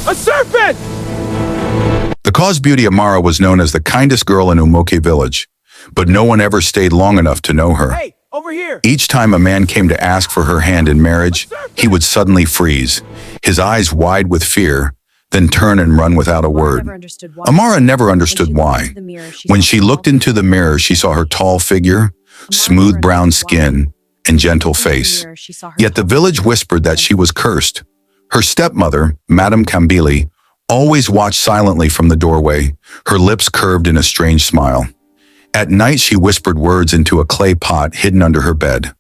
A serpent! The cause beauty Amara was known as the kindest girl in Umoke village, but no one ever stayed long enough to know her. Hey, over here! Each time a man came to ask for her hand in marriage, he would suddenly freeze, his eyes wide with fear, then turn and run without a word. Amara never understood why. When she looked into the mirror, she saw her tall figure, smooth brown skin, and gentle face. Yet the village whispered that she was cursed. Her stepmother, Madame Kambili, always watched silently from the doorway, her lips curved in a strange smile. At night, she whispered words into a clay pot hidden under her bed.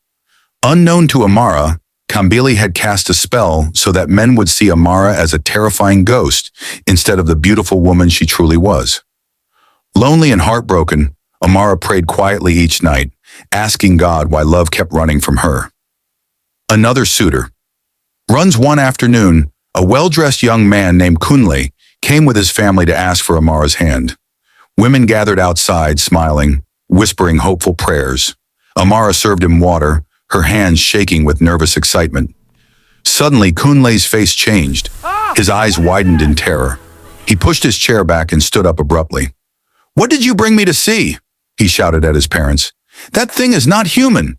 Unknown to Amara, Kambili had cast a spell so that men would see Amara as a terrifying ghost instead of the beautiful woman she truly was. Lonely and heartbroken, Amara prayed quietly each night, asking God why love kept running from her. Another suitor. Runs one afternoon, a well-dressed young man named Kunle came with his family to ask for Amara's hand. Women gathered outside, smiling, whispering hopeful prayers. Amara served him water, her hands shaking with nervous excitement. Suddenly, Kunle's face changed. His eyes widened in terror. He pushed his chair back and stood up abruptly. "What did you bring me to see?" he shouted at his parents. "That thing is not human."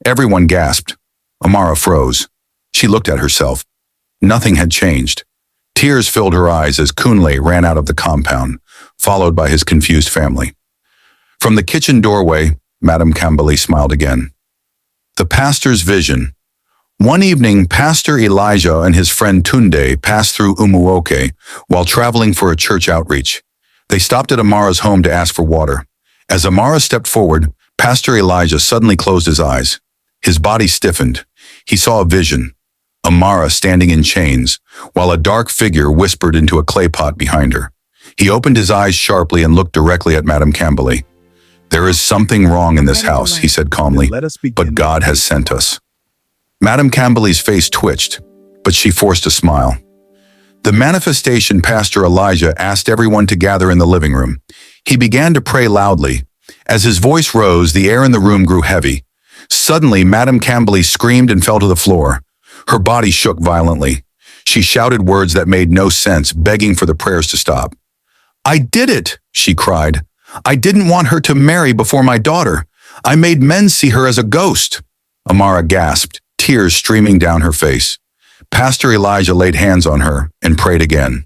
Everyone gasped. Amara froze. She looked at herself. Nothing had changed. Tears filled her eyes as Kunle ran out of the compound, followed by his confused family. From the kitchen doorway, Madame Kambili smiled again. The pastor's vision. One evening, Pastor Elijah and his friend Tunde passed through Umuoke while traveling for a church outreach. They stopped at Amara's home to ask for water. As Amara stepped forward, Pastor Elijah suddenly closed his eyes. His body stiffened. He saw a vision. Amara standing in chains, while a dark figure whispered into a clay pot behind her. He opened his eyes sharply and looked directly at Madame Kambili. "There is something wrong in this house," he said calmly, "but God has sent us." Madame Kambili's face twitched, but she forced a smile. The manifestation Pastor Elijah asked everyone to gather in the living room. He began to pray loudly. As his voice rose, the air in the room grew heavy. Suddenly, Madame Kambili screamed and fell to the floor. Her body shook violently. She shouted words that made no sense, begging for the prayers to stop. "I did it," she cried. "I didn't want her to marry before my daughter. I made men see her as a ghost." Amara gasped, tears streaming down her face. Pastor Elijah laid hands on her and prayed again.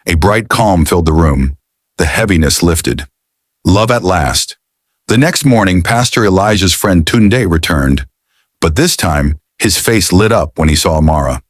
A bright calm filled the room. The heaviness lifted. Love at last. The next morning, Pastor Elijah's friend Tunde returned, but this time, his face lit up when he saw Amara.